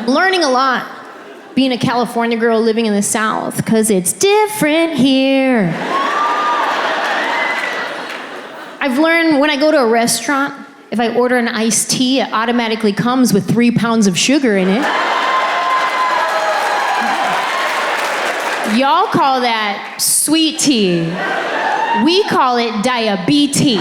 Learning a lot being a California girl living in the South, because it's different here. I've learned when I go to a restaurant, if I order an iced tea, it automatically comes with 3 pounds of sugar in it. Y'all call that sweet tea. We call it diabetes.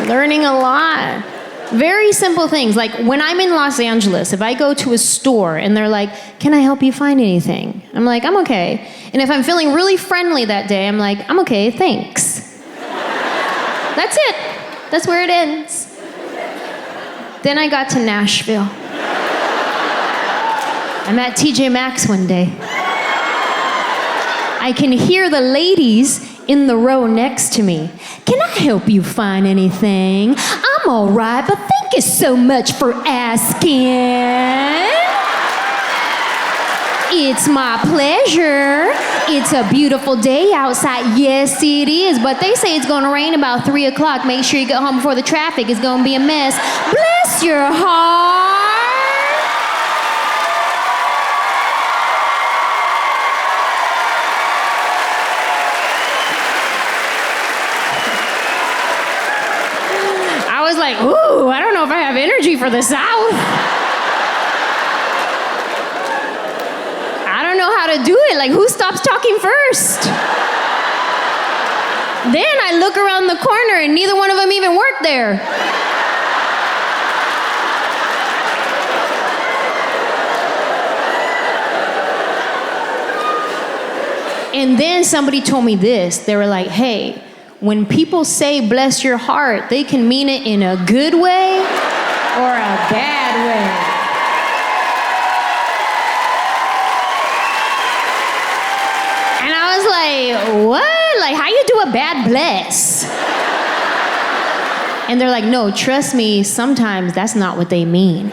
Learning a lot. Very simple things. Like when I'm in Los Angeles, if I go to a store and they're like, can I help you find anything? I'm like, I'm okay. And if I'm feeling really friendly that day, I'm like, I'm okay, thanks. That's it. That's where it ends. Then I got to Nashville. I'm at TJ Maxx one day. I can hear the ladies in the row next to me. Can I help you find anything? I'm all right, but thank you so much for asking. It's my pleasure. It's a beautiful day outside. Yes, it is, but they say it's gonna rain about 3 o'clock. Make sure you get home before the traffic is gonna be a mess. Bless your heart. I was like, ooh, I don't know if I have energy for the South. I don't know how to do it. Like, who stops talking first? Then I look around the corner and neither one of them even worked there. And then somebody told me this. They were like, hey, when people say bless your heart, they can mean it in a good way or a bad way. And I was like, what? Like, how you do a bad bless? And they're like, no, trust me, sometimes that's not what they mean.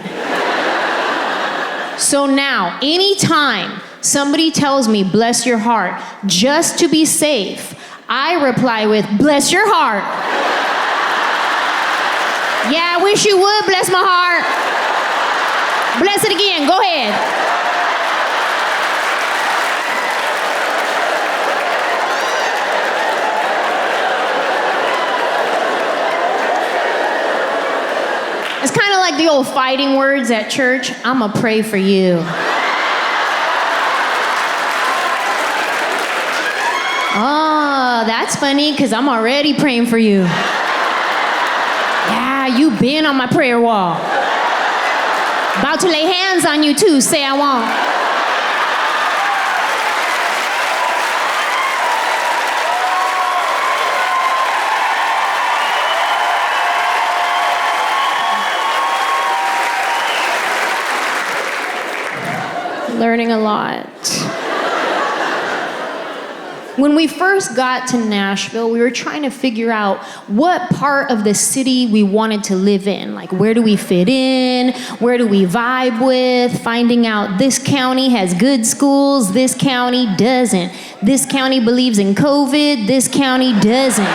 So now, anytime somebody tells me bless your heart, just to be safe, I reply with, bless your heart. Yeah, I wish you would bless my heart. Bless it again, go ahead. It's kind of like the old fighting words at church. I'ma pray for you. Oh, that's funny, because I'm already praying for you. Yeah, you've been on my prayer wall. About to lay hands on you too, say I won't. Learning a lot. When we first got to Nashville, we were trying to figure out what part of the city we wanted to live in. Like, where do we fit in? Where do we vibe with? Finding out this county has good schools, this county doesn't. This county believes in COVID, this county doesn't.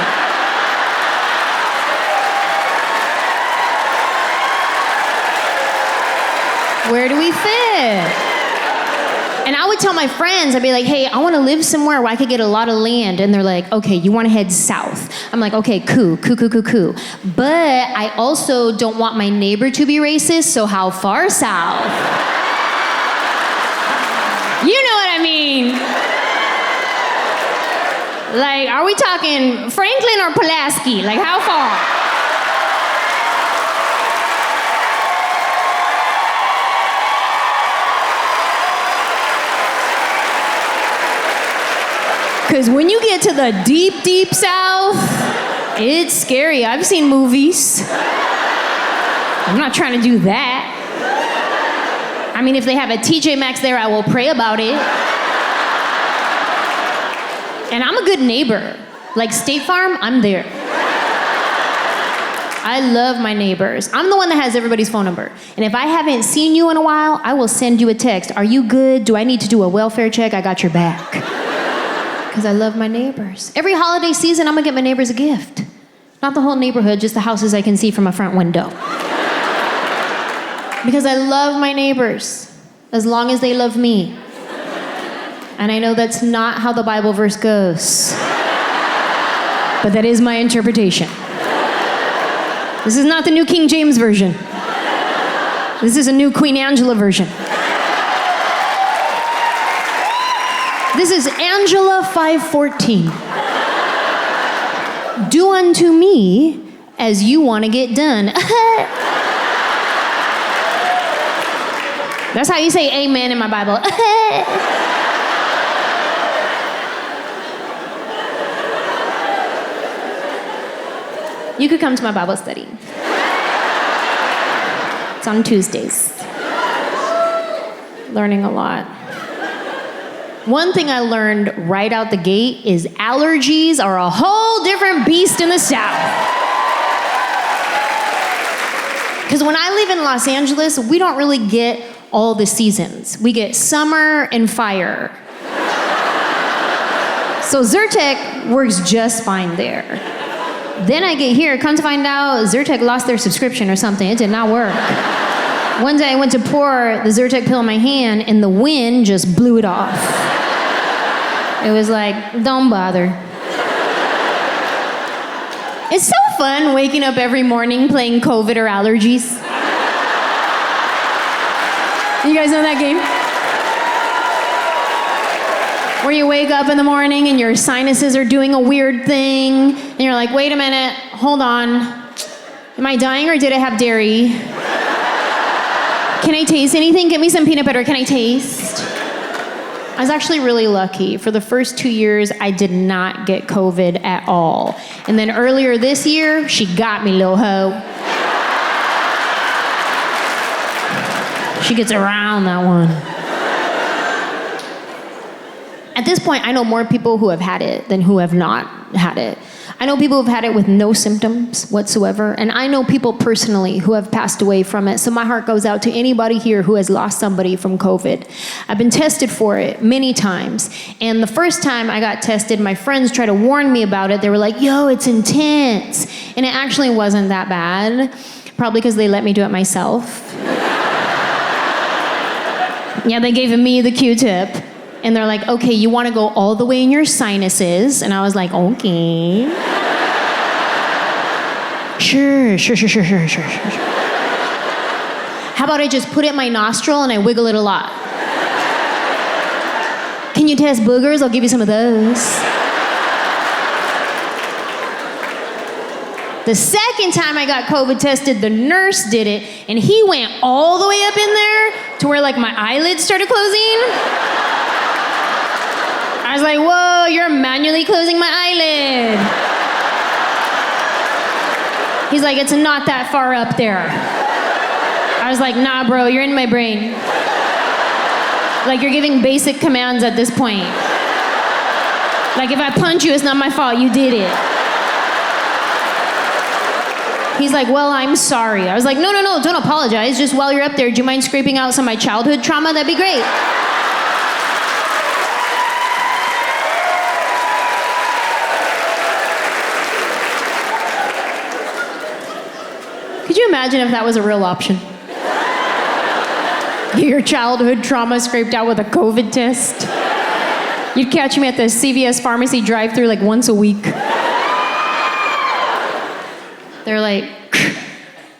Where do we fit? And I would tell my friends, I'd be like, hey, I want to live somewhere where I could get a lot of land. And they're like, okay, you want to head south. I'm like, okay, cool. But I also don't want my neighbor to be racist, so how far south? You know what I mean. Like, are we talking Franklin or Pulaski? Like, how far? Because when you get to the deep, deep South, it's scary. I've seen movies. I'm not trying to do that. I mean, if they have a TJ Maxx there, I will pray about it. And I'm a good neighbor. Like State Farm, I'm there. I love my neighbors. I'm the one that has everybody's phone number. And if I haven't seen you in a while, I will send you a text. Are you good? Do I need to do a welfare check? I got your back. Because I love my neighbors. Every holiday season, I'm gonna get my neighbors a gift. Not the whole neighborhood, just the houses I can see from a front window. Because I love my neighbors, as long as they love me. And I know that's not how the Bible verse goes. But that is my interpretation. This is not the New King James Version. This is a new Queen Anjelah version. This is Anjelah 5:14. Do unto me as you want to get done. That's how you say amen in my Bible. You could come to my Bible study. It's on Tuesdays. Learning a lot. One thing I learned right out the gate is allergies are a whole different beast in the South. Because when I live in Los Angeles, we don't really get all the seasons. We get summer and fire. So Zyrtec works just fine there. Then I get here, come to find out, Zyrtec lost their subscription or something. It did not work. One day I went to pour the Zyrtec pill in my hand and the wind just blew it off. It was like, don't bother. It's so fun waking up every morning playing COVID or allergies. You guys know that game? Where you wake up in the morning and your sinuses are doing a weird thing, and you're like, wait a minute, hold on. Am I dying or did I have dairy? Can I taste anything? Get me some peanut butter. Can I taste? I was actually really lucky. For the first 2 years, I did not get COVID at all. And then earlier this year, she got me, little hoe. She gets around that one. At this point, I know more people who have had it than who have not had it. I know people who've had it with no symptoms whatsoever, and I know people personally who have passed away from it, so my heart goes out to anybody here who has lost somebody from COVID. I've been tested for it many times, and the first time I got tested, my friends tried to warn me about it. They were like, yo, it's intense, and it actually wasn't that bad, probably because they let me do it myself. Yeah, they gave me the Q-tip. And they're like, okay, you want to go all the way in your sinuses? And I was like, okay. Sure. How about I just put it in my nostril and I wiggle it a lot? Can you test boogers? I'll give you some of those. The second time I got COVID tested, the nurse did it, and he went all the way up in there to where like my eyelids started closing. I was like, whoa, you're manually closing my eyelid. He's like, it's not that far up there. I was like, nah, bro, you're in my brain. Like, you're giving basic commands at this point. Like, if I punch you, it's not my fault, you did it. He's like, well, I'm sorry. I was like, no, don't apologize. Just while you're up there, do you mind scraping out some of my childhood trauma? That'd be great. Could you imagine if that was a real option? Get your childhood trauma scraped out with a COVID test. You'd catch me at the CVS pharmacy drive-thru like once a week. They're like,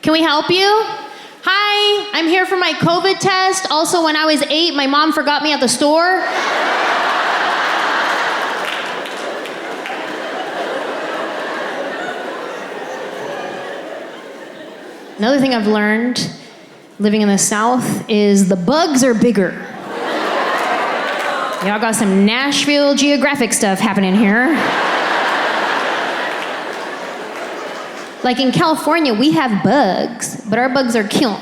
can we help you? Hi, I'm here for my COVID test. Also, when I was 8, my mom forgot me at the store. Another thing I've learned living in the South is the bugs are bigger. Y'all got some Nashville geographic stuff happening here. Like in California, we have bugs, but our bugs are cute.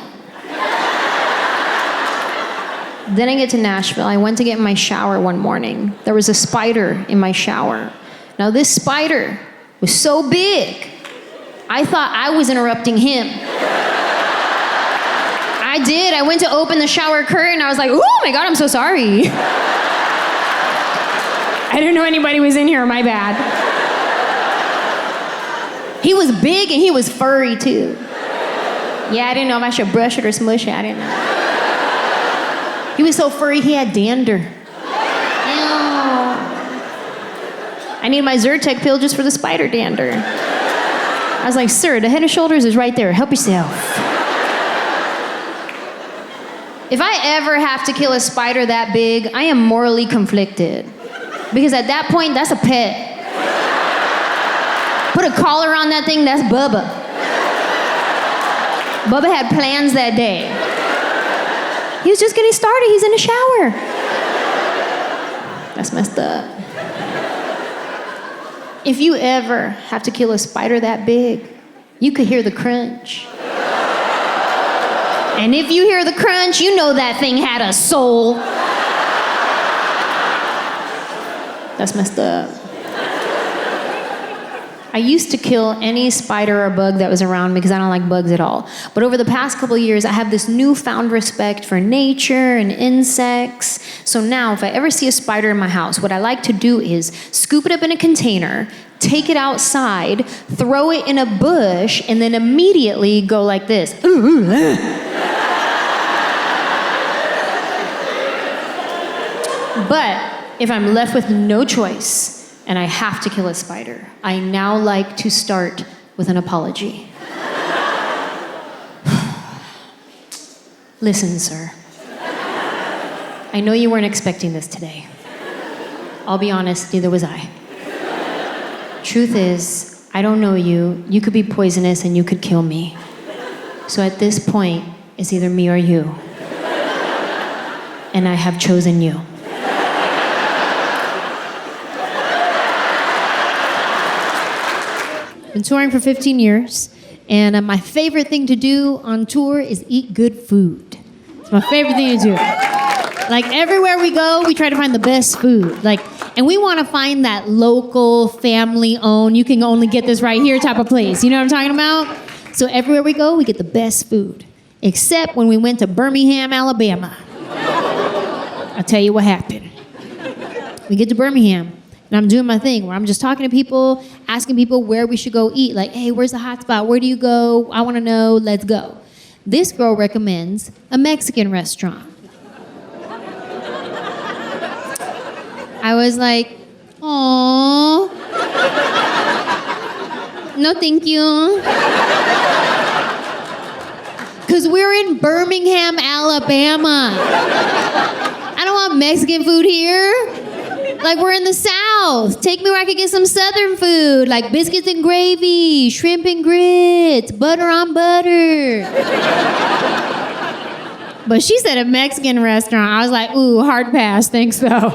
Then I get to Nashville. I went to get in my shower one morning. There was a spider in my shower. Now this spider was so big, I thought I was interrupting him. I did. I went to open the shower curtain. I was like, oh my God, I'm so sorry. I didn't know anybody was in here, my bad. He was big and he was furry too. Yeah, I didn't know if I should brush it or smush it. I didn't know. He was so furry, he had dander. Ew. I need my Zyrtec pill just for the spider dander. I was like, sir, the Head and Shoulders is right there. Help yourself. If I ever have to kill a spider that big, I am morally conflicted. Because at that point, that's a pet. Put a collar on that thing, that's Bubba. Bubba had plans that day. He was just getting started, he's in the shower. That's messed up. If you ever have to kill a spider that big, you could hear the crunch. And if you hear the crunch, you know that thing had a soul. That's messed up. I used to kill any spider or bug that was around me because I don't like bugs at all. But over the past couple of years, I have this newfound respect for nature and insects. So now, if I ever see a spider in my house, what I like to do is scoop it up in a container, take it outside, throw it in a bush, and then immediately go like this. But if I'm left with no choice, and I have to kill a spider, I now like to start with an apology. Listen, sir. I know you weren't expecting this today. I'll be honest, neither was I. Truth is, I don't know you. You could be poisonous and you could kill me. So at this point, it's either me or you. And I have chosen you. Been touring for 15 years, and my favorite thing to do on tour is eat good food. It's my favorite thing to do. Like everywhere we go, we try to find the best food. And we want to find that local, family-owned, you can only get this right here type of place. You know what I'm talking about? So everywhere we go, we get the best food. Except when we went to Birmingham, Alabama. I'll tell you what happened. We get to Birmingham. And I'm doing my thing where I'm just talking to people, asking people where we should go eat. Like, hey, where's the hot spot? Where do you go? I want to know. Let's go. This girl recommends a Mexican restaurant. I was like, aww. No, thank you. Because we're in Birmingham, Alabama. I don't want Mexican food here. Like, we're in the South. Take me where I could get some Southern food, like biscuits and gravy, shrimp and grits, butter on butter. But she said a Mexican restaurant. I was like, ooh, hard pass, thanks though.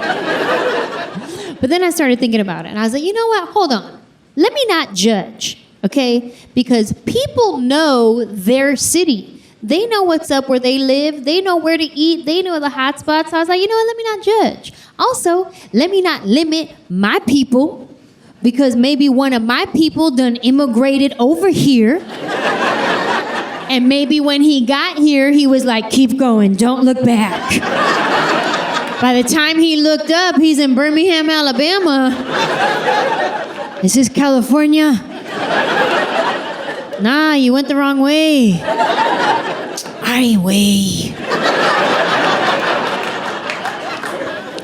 But then I started thinking about it, and I was like, you know what? Hold on. Let me not judge, okay? Because people know their city. They know what's up where they live. They know where to eat. They know the hot spots. So I was like, you know what? Let me not judge. Also, let me not limit my people because maybe one of my people done immigrated over here. And maybe when he got here, he was like, keep going. Don't look back. By the time he looked up, he's in Birmingham, Alabama. Is this California? Nah, you went the wrong way. Highway.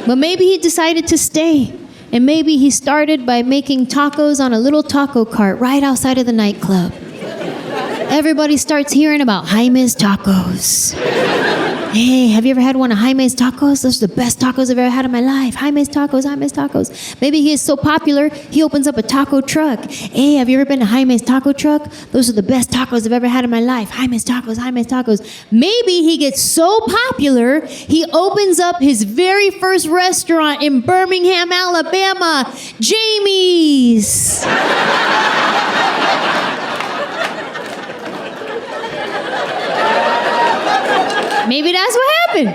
But maybe he decided to stay. And maybe he started by making tacos on a little taco cart right outside of the nightclub. Everybody starts hearing about Jaime's Tacos. Hey, have you ever had one of Jaime's Tacos? Those are the best tacos I've ever had in my life. Jaime's Tacos, Jaime's Tacos. Maybe he is so popular, he opens up a taco truck. Hey, have you ever been to Jaime's Taco Truck? Those are the best tacos I've ever had in my life. Jaime's Tacos, Jaime's Tacos. Maybe he gets so popular, he opens up his very first restaurant in Birmingham, Alabama, Jamie's. Maybe that's what happened.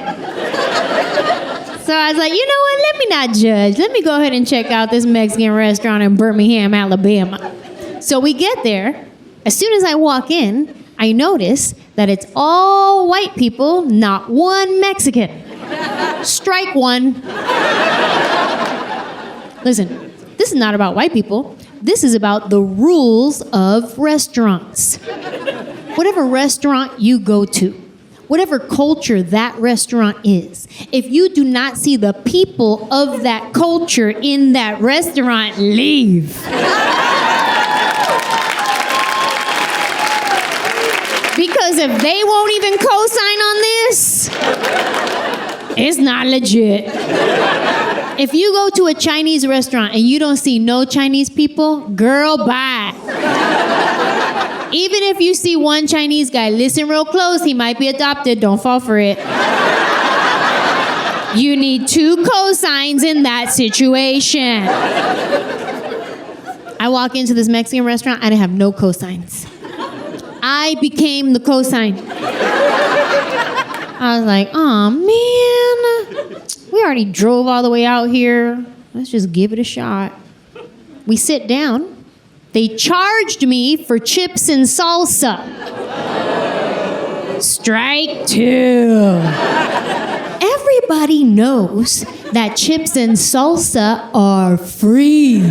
So I was like, you know what? Let me not judge. Let me go ahead and check out this Mexican restaurant in Birmingham, Alabama. So we get there. As soon as I walk in, I notice that it's all white people, not one Mexican. Strike one. Listen, this is not about white people. This is about the rules of restaurants. Whatever restaurant you go to, whatever culture that restaurant is, if you do not see the people of that culture in that restaurant, leave. Because if they won't even co-sign on this, it's not legit. If you go to a Chinese restaurant and you don't see no Chinese people, girl, bye. Even if you see one Chinese guy, listen real close, he might be adopted, don't fall for it. You need 2 cosigns in that situation. I walk into this Mexican restaurant, I didn't have no cosigns. I became the cosign. I was like, oh man, we already drove all the way out here. Let's just give it a shot. We sit down. They charged me for chips and salsa. Strike 2. Everybody knows that chips and salsa are free.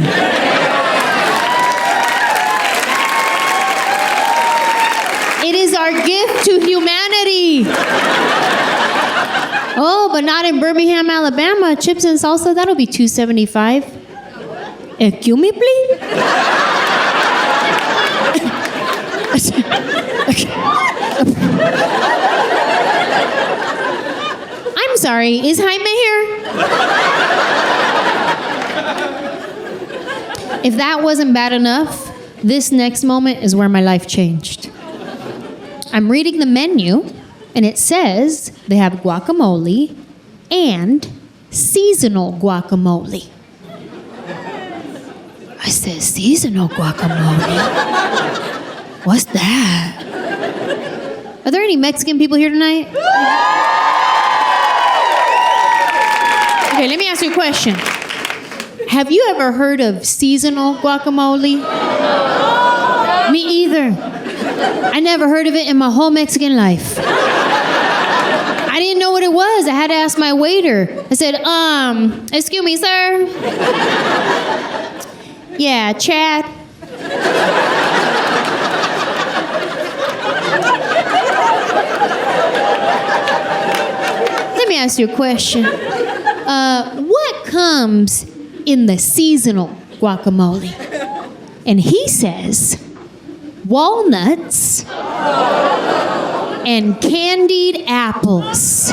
It is our gift to humanity. Oh, but not in Birmingham, Alabama. Chips and salsa, that'll be $2.75. Excuse me, please? I'm sorry, is Jaime here? If that wasn't bad enough, this next moment is where my life changed. I'm reading the menu, and it says they have guacamole and seasonal guacamole. I said, seasonal guacamole? What's that? Are there any Mexican people here tonight? Okay, let me ask you a question. Have you ever heard of seasonal guacamole? Me either. I never heard of it in my whole Mexican life. I didn't know what it was. I had to ask my waiter. I said, excuse me, sir? Yeah, Chad. Let me ask you a question. What comes in the seasonal guacamole? And he says, walnuts and candied apples.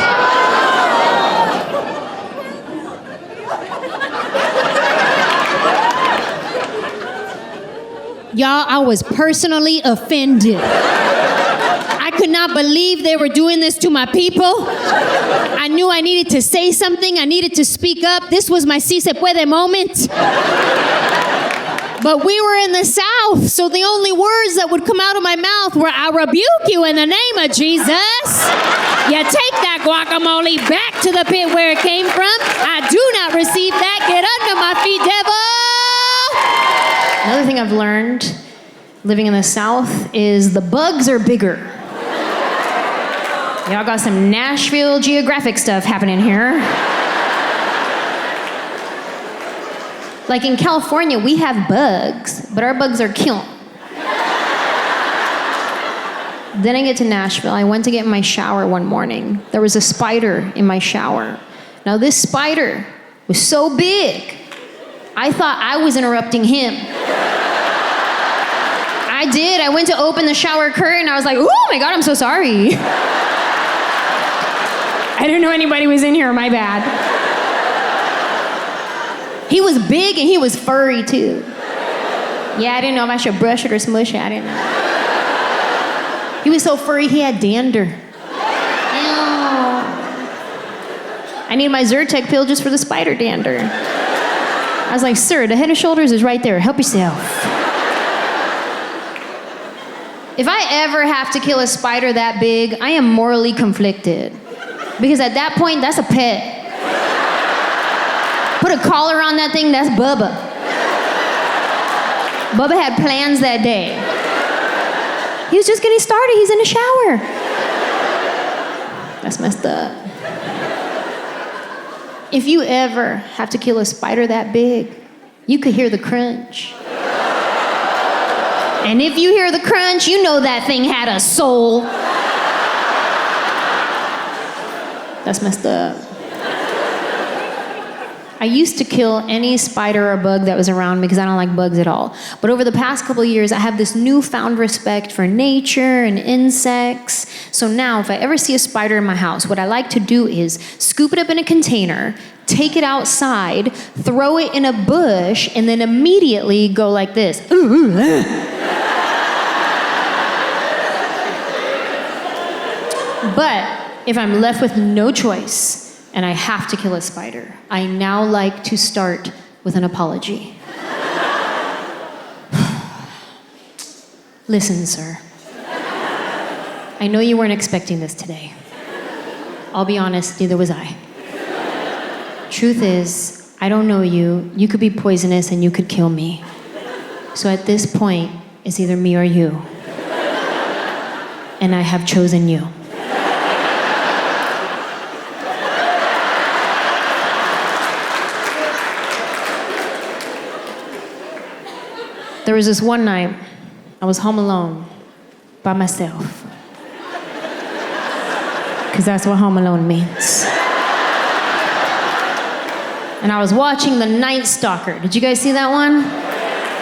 Y'all, I was personally offended. I could not believe they were doing this to my people. I knew I needed to say something. I needed to speak up. This was my si se puede moment. But we were in the South, so the only words that would come out of my mouth were, I rebuke you in the name of Jesus. You take that guacamole back to the pit where it came from. I do not receive that. Get under my feet, devil. Another thing I've learned living in the South is the bugs are bigger. Y'all got some Nashville geographic stuff happening here. Like in California, we have bugs, but our bugs are killed. Then I get to Nashville. I went to get in my shower one morning. There was a spider in my shower. Now this spider was so big, I thought I was interrupting him. I did. I went to open the shower curtain. I was like, oh my God, I'm so sorry. I didn't know anybody was in here, my bad. He was big and he was furry too. Yeah, I didn't know if I should brush it or smush it. I didn't know. He was so furry, he had dander. Ew. I need my Zyrtec pill just for the spider dander. I was like, sir, the Head and Shoulders is right there. Help yourself. If I ever have to kill a spider that big, I am morally conflicted. Because at that point, that's a pet. Put a collar on that thing, that's Bubba. Bubba had plans that day. He was just getting started, he's in the shower. That's messed up. If you ever have to kill a spider that big, you could hear the crunch. And if you hear the crunch, you know that thing had a soul. That's messed up. I used to kill any spider or bug that was around because I don't like bugs at all. But over the past couple of years, I have this newfound respect for nature and insects. So now, if I ever see a spider in my house, what I like to do is scoop it up in a container, take it outside, throw it in a bush, and then immediately go like this. But if I'm left with no choice, and I have to kill a spider, I now like to start with an apology. Listen, sir. I know you weren't expecting this today. I'll be honest, neither was I. Truth is, I don't know you. You could be poisonous and you could kill me. So at this point, it's either me or you. And I have chosen you. There was this one night, I was home alone, by myself. Because that's what home alone means. And I was watching The Night Stalker. Did you guys see that one?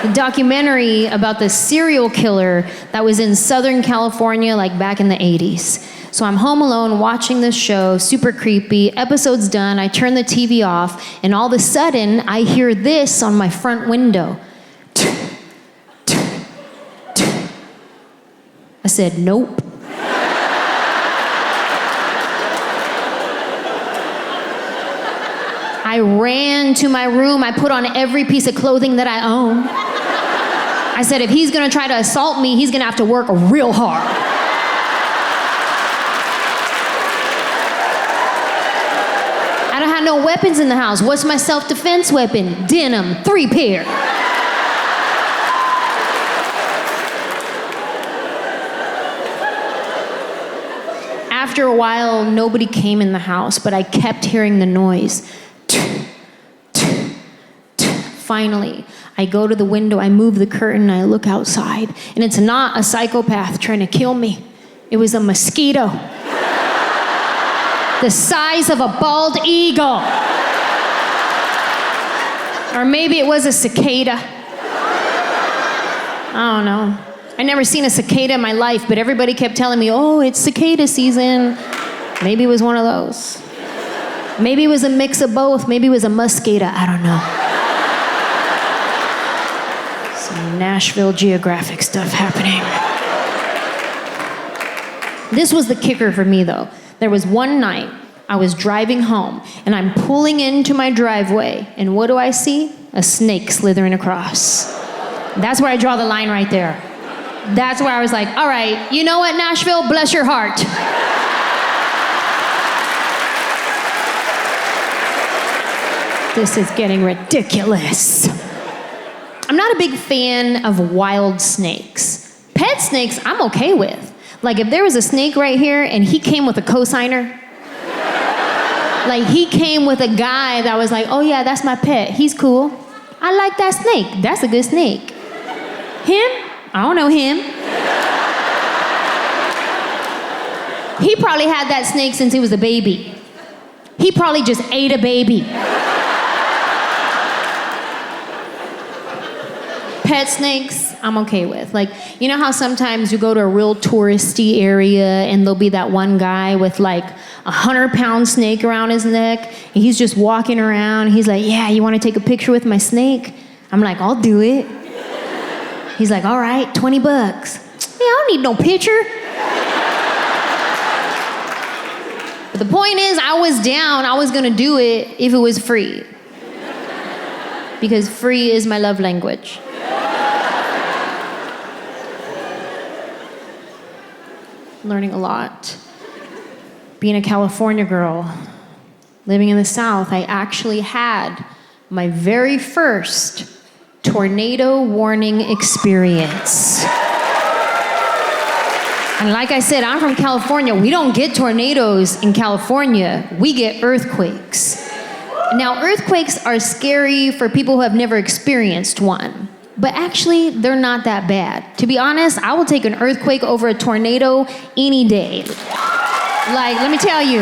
The documentary about the serial killer that was in Southern California, like back in the 80s. So I'm home alone watching this show, super creepy. Episode's done, I turn the TV off, and all of a sudden, I hear this on my front window. I said, nope. I ran to my room. I put on every piece of clothing that I own. I said, if he's gonna try to assault me, he's gonna have to work real hard. I don't have no weapons in the house. What's my self-defense weapon? Denim, 3 pair. After a while, nobody came in the house, but I kept hearing the noise. Finally, I go to the window, I move the curtain, I look outside, and it's not a psychopath trying to kill me. It was a mosquito. The size of a bald eagle. Or maybe it was a cicada. I don't know. I never seen a cicada in my life, but everybody kept telling me, oh, it's cicada season. Maybe it was one of those. Maybe it was a mix of both. Maybe it was a muscada. I don't know. Some Nashville geographic stuff happening. This was the kicker for me, though. There was one night I was driving home, and I'm pulling into my driveway, and what do I see? A snake slithering across. That's where I draw the line right there. That's where I was like, all right, you know what, Nashville? Bless your heart. This is getting ridiculous. I'm not a big fan of wild snakes. Pet snakes, I'm okay with. Like if there was a snake right here and he came with a cosigner, like he came with a guy that was like, oh yeah, that's my pet, he's cool. I like that snake, that's a good snake. Him? I don't know him. He probably had that snake since he was a baby. He probably just ate a baby. Pet snakes, I'm okay with. Like, you know how sometimes you go to a real touristy area and there'll be that one guy with like 100-pound snake around his neck, and he's just walking around. He's like, yeah, you want to take a picture with my snake? I'm like, I'll do it. He's like, all right, $20. Yeah, I don't need no picture. But the point is, I was down. I was gonna do it if it was free. Because free is my love language. Learning a lot. Being a California girl, living in the South, I actually had my very first tornado warning experience. And like I said, I'm from California. We don't get tornadoes in California. We get earthquakes. Now, earthquakes are scary for people who have never experienced one. But actually, they're not that bad. To be honest, I will take an earthquake over a tornado any day. Like, let me tell you,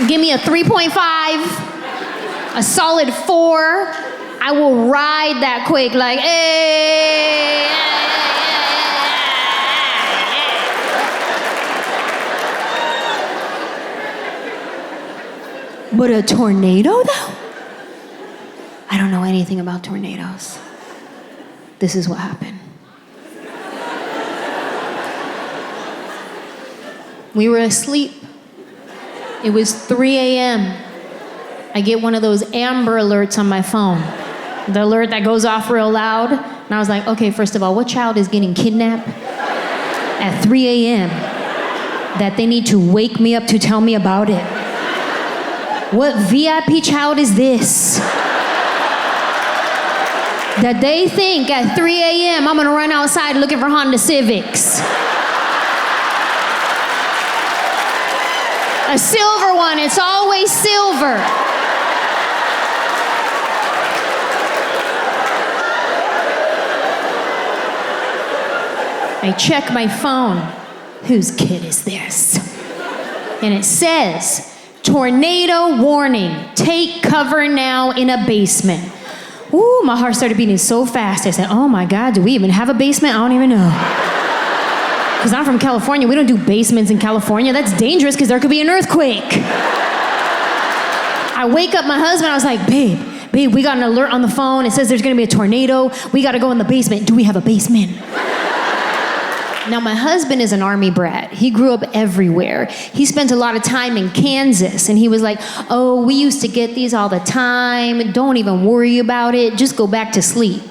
give me a 3.5, a solid 4, I will ride that quake like, hey. But a tornado, though? I don't know anything about tornadoes. This is what happened. We were asleep. It was 3 a.m. I get one of those Amber Alerts on my phone. The alert that goes off real loud. And I was like, okay, first of all, what child is getting kidnapped at 3 a.m. that they need to wake me up to tell me about it? What VIP child is this? That they think at 3 a.m. I'm gonna run outside looking for Honda Civics. A silver one, it's always silver. I check my phone. Whose kid is this? And it says, tornado warning, take cover now in a basement. Ooh, my heart started beating so fast. I said, oh my God, do we even have a basement? I don't even know. Because I'm from California, we don't do basements in California. That's dangerous because there could be an earthquake. I wake up my husband, I was like, babe, we got an alert on the phone. It says there's gonna be a tornado. We gotta go in the basement. Do we have a basement? Now, my husband is an Army brat. He grew up everywhere. He spent a lot of time in Kansas, and he was like, oh, we used to get these all the time. Don't even worry about it. Just go back to sleep.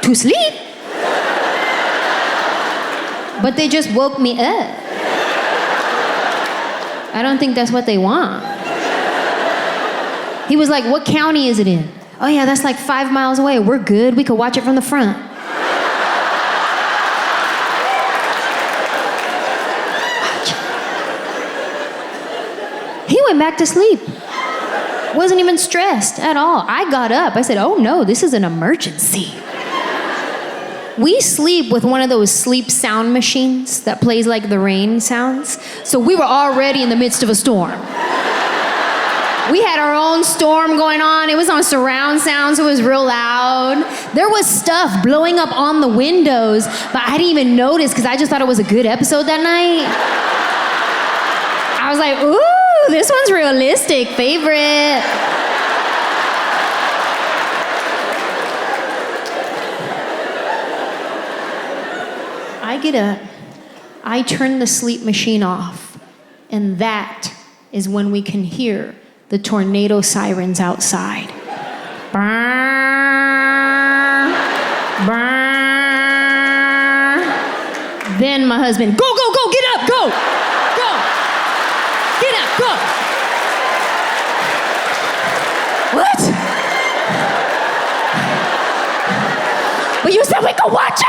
To sleep? But they just woke me up. I don't think that's what they want. He was like, what county is it in? Oh yeah, that's like 5 miles away. We're good. We could watch it from the front. He went back to sleep. Wasn't even stressed at all. I got up. I said, oh no, this is an emergency. We sleep with one of those sleep sound machines that plays like the rain sounds. So we were already in the midst of a storm. We had our own storm going on. It was on surround sound, so it was real loud. There was stuff blowing up on the windows, but I didn't even notice because I just thought it was a good episode that night. I was like, ooh, this one's realistic, favorite. I get up, I turn the sleep machine off, and that is when we can hear the tornado sirens outside. Brrr, brrr. Then my husband, go, go, go, get up, go, go, get up, go. What? But you said we could watch it.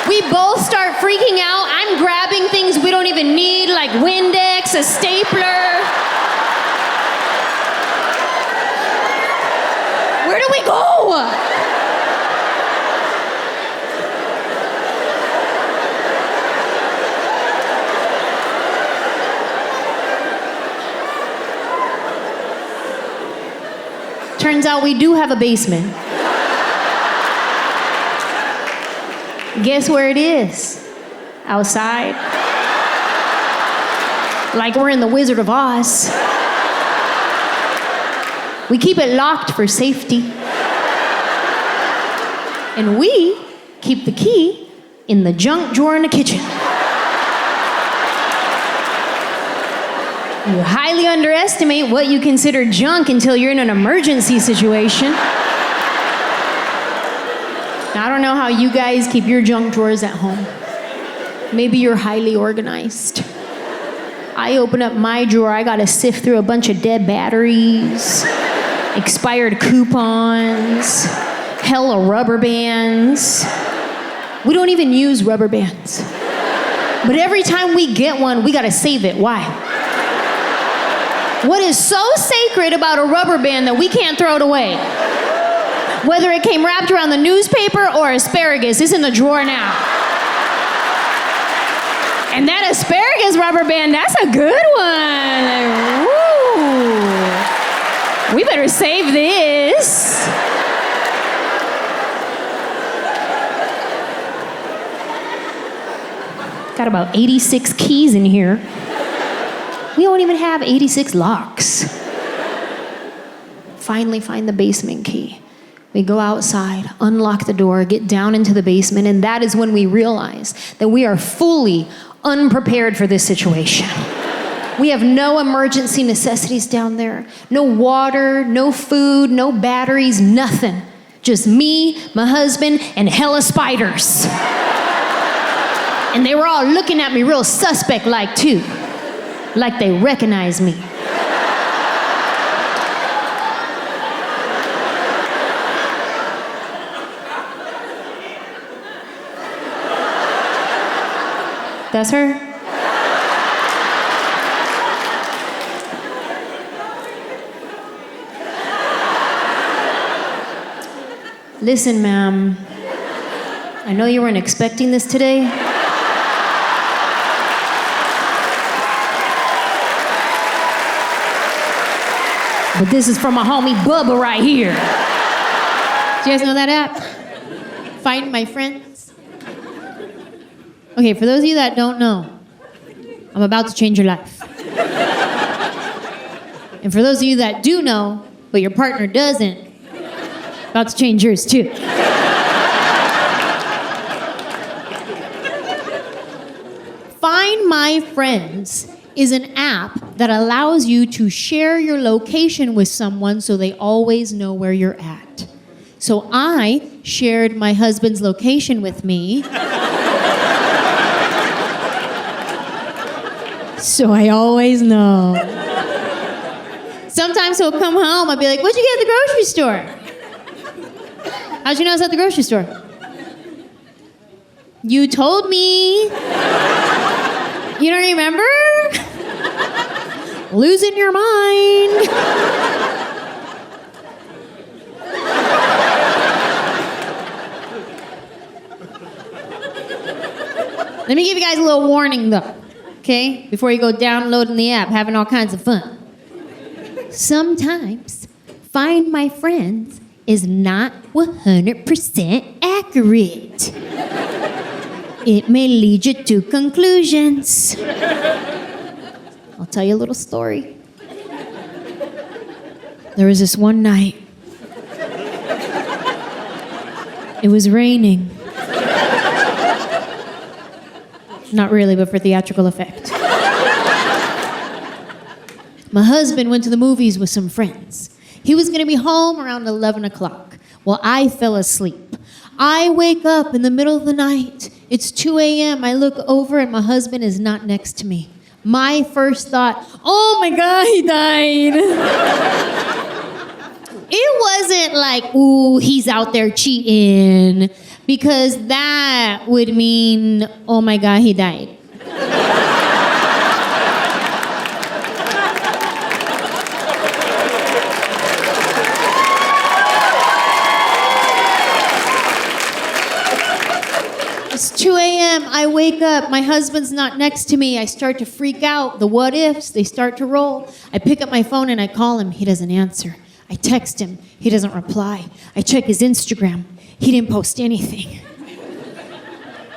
We both start freaking out. I'm grabbing things we don't even need, like Windex, a stapler. Where do we go? Turns out we do have a basement. Guess where it is? Outside. Like we're in the Wizard of Oz. We keep it locked for safety. And we keep the key in the junk drawer in the kitchen. You highly underestimate what you consider junk until you're in an emergency situation. I don't know how you guys keep your junk drawers at home. Maybe you're highly organized. I open up my drawer, I gotta sift through a bunch of dead batteries, expired coupons, hella rubber bands. We don't even use rubber bands. But every time we get one, we gotta save it. Why? What is so sacred about a rubber band that we can't throw it away? Whether it came wrapped around the newspaper or asparagus, it's in the drawer now. And that asparagus rubber band, that's a good one. Woo. We better save this. Got about 86 keys in here. We don't even have 86 locks. Finally find the basement key. We go outside, unlock the door, get down into the basement, and that is when we realize that we are fully unprepared for this situation. We have no emergency necessities down there. No water, no food, no batteries, nothing. Just me, my husband, and hella spiders. And they were all looking at me real suspect-like too. Like they recognize me. That's her? Listen, ma'am. I know you weren't expecting this today. But this is from my homie Bubba right here. Do you guys know that app? Find My Friends? Okay, for those of you that don't know, I'm about to change your life. And for those of you that do know, but your partner doesn't, about to change yours too. Find My Friends is an app that allows you to share your location with someone so they always know where you're at. So I shared my husband's location with me. So I always know. Sometimes he'll come home, I'll be like, what'd you get at the grocery store? How'd you know I was at the grocery store? You told me. You don't remember? Losing your mind. Let me give you guys a little warning though, okay? Before you go downloading the app, having all kinds of fun. Sometimes Find My Friends is not 100% accurate. It may lead you to conclusions. I'll tell you a little story. There was this one night. It was raining. Not really, but for theatrical effect. My husband went to the movies with some friends. He was going to be home around 11 o'clock. Well, I fell asleep. I wake up in the middle of the night. It's 2 a.m. I look over and my husband is not next to me. My first thought, oh my God, he died. It wasn't like, ooh, he's out there cheating, because that would mean, oh my God, he died. It's 2 a.m. I wake up. My husband's not next to me. I start to freak out. The what ifs, they start to roll. I pick up my phone and I call him. He doesn't answer. I text him. He doesn't reply. I check his Instagram. He didn't post anything.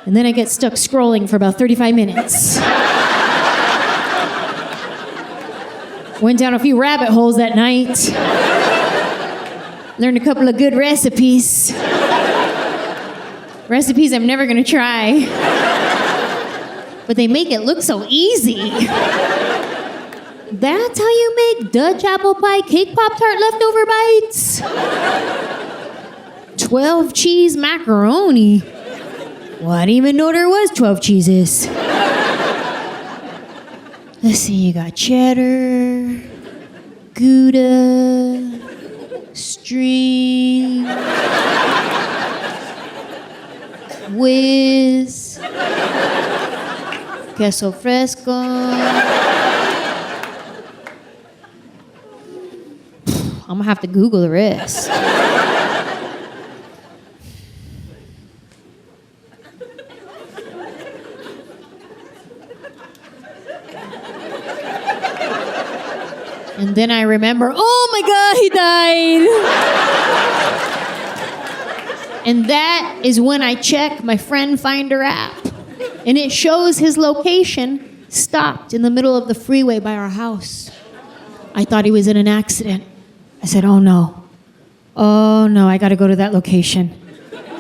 And then I get stuck scrolling for about 35 minutes. Went down a few rabbit holes that night. Learned a couple of good recipes. Recipes I'm never gonna try. But they make it look so easy. That's how you make Dutch apple pie cake Pop-Tart leftover bites? 12 cheese macaroni. Well, I didn't even know there was 12 cheeses. Let's see, you got cheddar, Gouda, string, whiz, queso fresco. I'm gonna have to Google the rest. And then I remember, oh my God, he died. And that is when I check my friend finder app. And it shows his location stopped in the middle of the freeway by our house. I thought he was in an accident. I said, oh no, I gotta go to that location.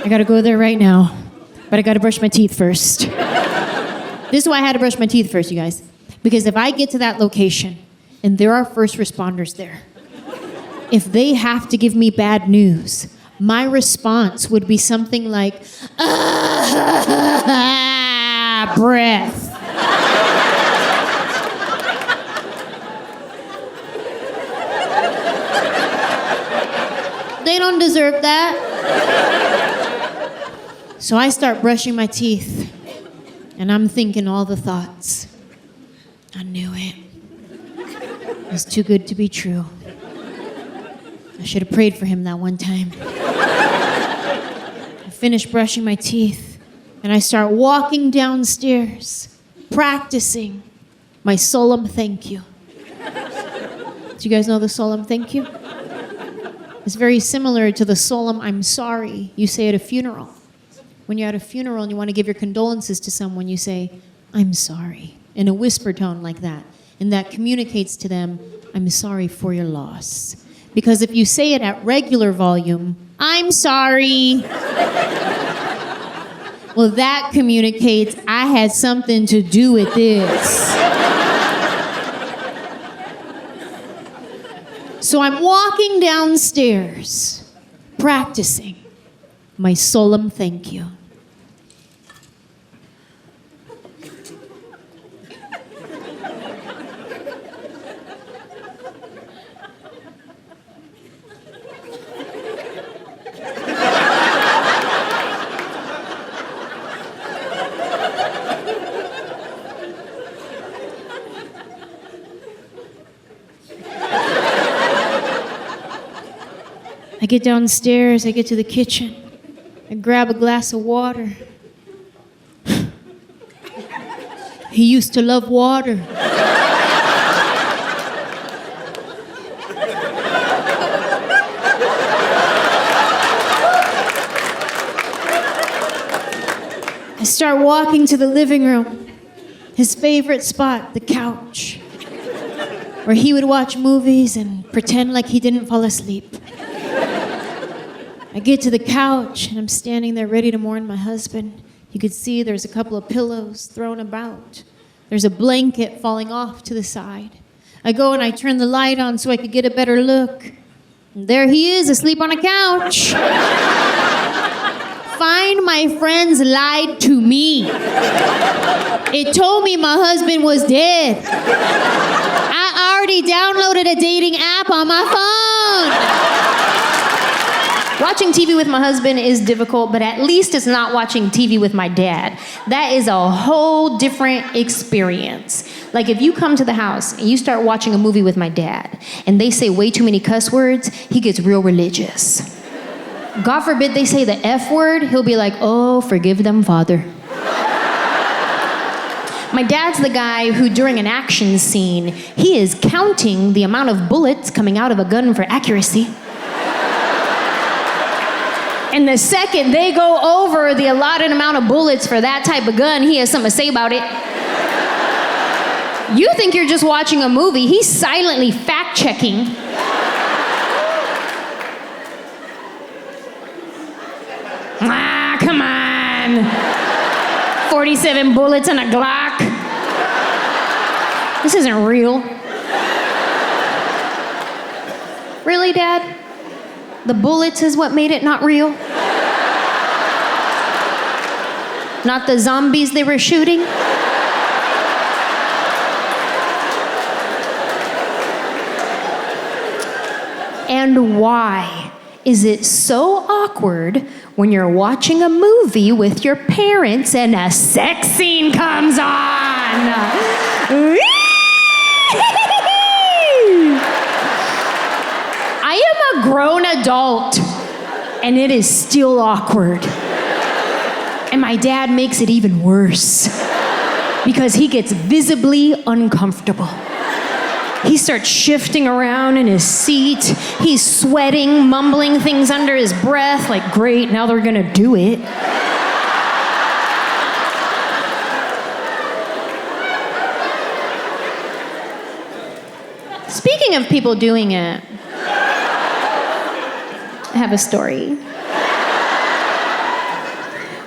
I gotta go there right now, but I gotta brush my teeth first. This is why I had to brush my teeth first, you guys. Because if I get to that location and there are first responders there, if they have to give me bad news, my response would be something like, breath. They don't deserve that. So I start brushing my teeth, and I'm thinking all the thoughts. I knew it. It was too good to be true. I should have prayed for him that one time. I finish brushing my teeth, and I start walking downstairs, practicing my solemn thank you. Do you guys know the solemn thank you? It's very similar to the solemn I'm sorry you say at a funeral. When you're at a funeral and you want to give your condolences to someone, you say, I'm sorry, in a whisper tone like that. And that communicates to them, I'm sorry for your loss. Because if you say it at regular volume, I'm sorry. Well, that communicates I had something to do with this. So I'm walking downstairs, practicing my solemn thank you. I get downstairs, I get to the kitchen, I grab a glass of water. He used to love water. I start walking to the living room, his favorite spot, the couch, where he would watch movies and pretend like he didn't fall asleep. I get to the couch, and I'm standing there ready to mourn my husband. You could see there's a couple of pillows thrown about. There's a blanket falling off to the side. I go and I turn the light on so I could get a better look. And there he is, asleep on a couch. Find my friends lied to me. It told me my husband was dead. I already downloaded a dating app on my phone. Watching TV with my husband is difficult, but at least it's not watching TV with my dad. That is a whole different experience. Like if you come to the house and you start watching a movie with my dad and they say way too many cuss words, he gets real religious. God forbid they say the F word, he'll be like, oh, forgive them, Father. My dad's the guy who during an action scene, he is counting the amount of bullets coming out of a gun for accuracy. And the second they go over the allotted amount of bullets for that type of gun, he has something to say about it. You think you're just watching a movie. He's silently fact-checking. Come on. 47 bullets and a Glock. This isn't real. Really, Dad? The bullets is what made it not real? Not the zombies they were shooting? And why is it so awkward when you're watching a movie with your parents and a sex scene comes on? I am a grown adult, and it is still awkward. And my dad makes it even worse because he gets visibly uncomfortable. He starts shifting around in his seat. He's sweating, mumbling things under his breath, like, great, now they're gonna do it. Speaking of people doing it, I have a story.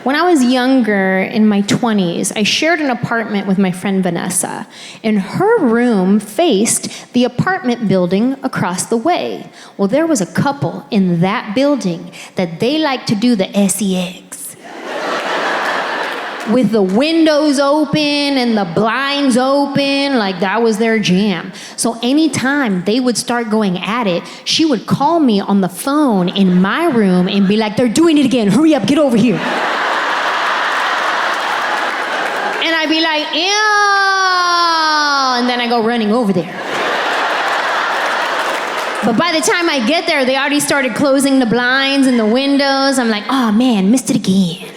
When I was younger, in my 20s, I shared an apartment with my friend Vanessa, and her room faced the apartment building across the way. Well, there was a couple in that building that they liked to do the sex. With the windows open and the blinds open, like that was their jam. So anytime they would start going at it, she would call me on the phone in my room and be like, they're doing it again, hurry up, get over here. And I'd be like, ew, and then I go running over there. But by the time I get there, they already started closing the blinds and the windows. I'm like, oh man, missed it again.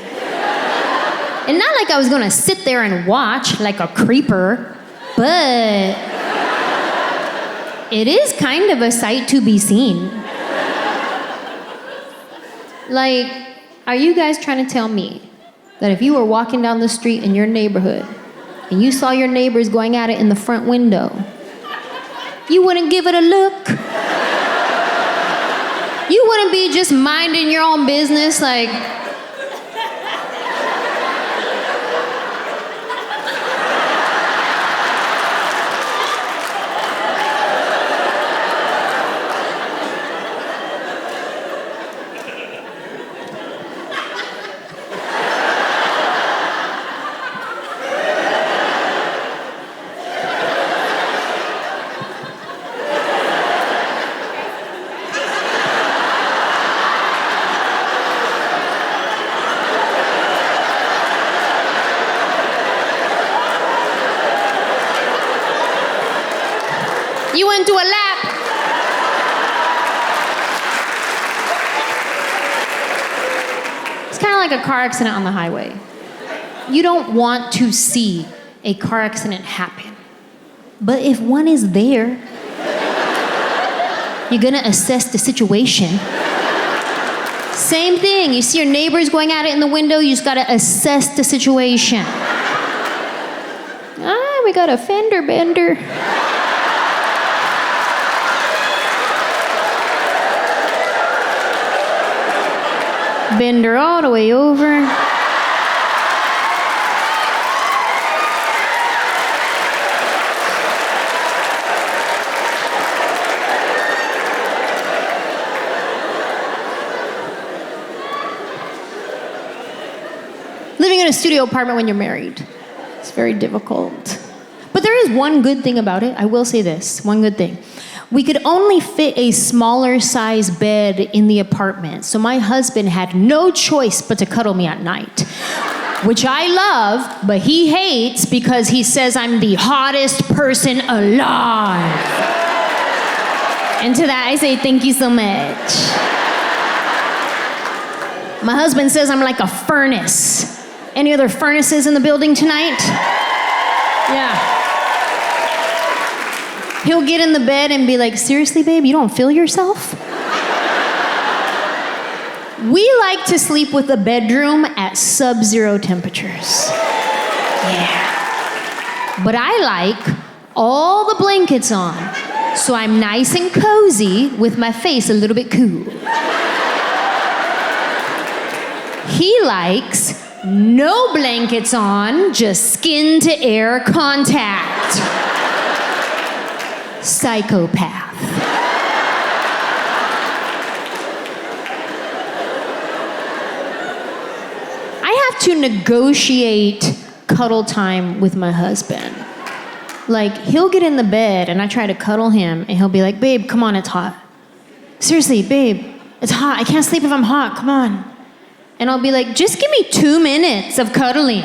And not like I was gonna sit there and watch like a creeper, but it is kind of a sight to be seen. Like, are you guys trying to tell me that if you were walking down the street in your neighborhood and you saw your neighbors going at it in the front window, you wouldn't give it a look? You wouldn't be just minding your own business like, you wouldn't do a lap. It's kind of like a car accident on the highway. You don't want to see a car accident happen. But if one is there, you're gonna assess the situation. Same thing, you see your neighbors going at it in the window, you just gotta assess the situation. Ah, we got a fender bender. Bend her all the way over. Living in a studio apartment when you're married, it's very difficult. But there is one good thing about it. I will say this, one good thing. We could only fit a smaller size bed in the apartment, so my husband had no choice but to cuddle me at night, which I love, but he hates because he says I'm the hottest person alive. And to that I say thank you so much. My husband says I'm like a furnace. Any other furnaces in the building tonight? Yeah. He'll get in the bed and be like, seriously, babe, you don't feel yourself? We like to sleep with the bedroom at sub-zero temperatures. Yeah. But I like all the blankets on, so I'm nice and cozy with my face a little bit cool. He likes no blankets on, just skin to air contact. Psychopath. I have to negotiate cuddle time with my husband. Like, he'll get in the bed and I try to cuddle him and he'll be like, babe, come on, it's hot. Seriously, babe, it's hot. I can't sleep if I'm hot, come on. And I'll be like, just give me 2 minutes of cuddling.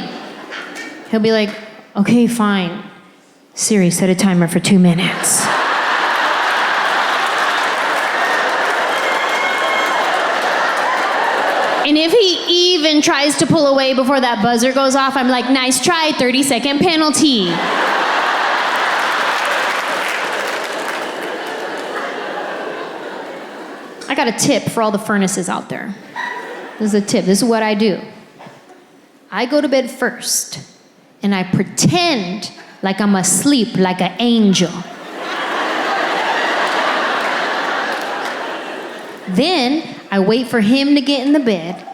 He'll be like, okay, fine. Siri, set a timer for 2 minutes. And if he even tries to pull away before that buzzer goes off, I'm like, nice try, 30-second penalty. I got a tip for all the furnaces out there. This is a tip. This is what I do. I go to bed first, and I pretend like I'm asleep like an angel. Then I wait for him to get in the bed,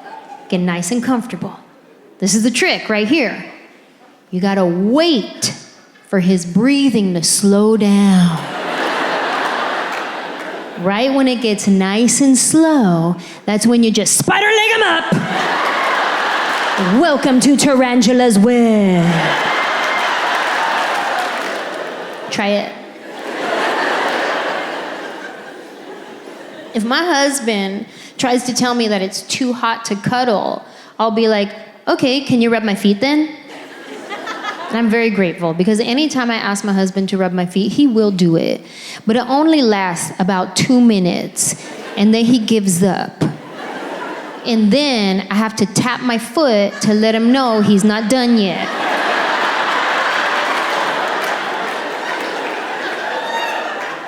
get nice and comfortable. This is the trick right here. You gotta wait for his breathing to slow down. Right when it gets nice and slow, that's when you just spider leg him up. Welcome to Tarantula's web. Try it. If my husband tries to tell me that it's too hot to cuddle, I'll be like, okay, can you rub my feet then? And I'm very grateful because anytime I ask my husband to rub my feet, he will do it. But it only lasts about 2 minutes, and then he gives up. And then I have to tap my foot to let him know he's not done yet.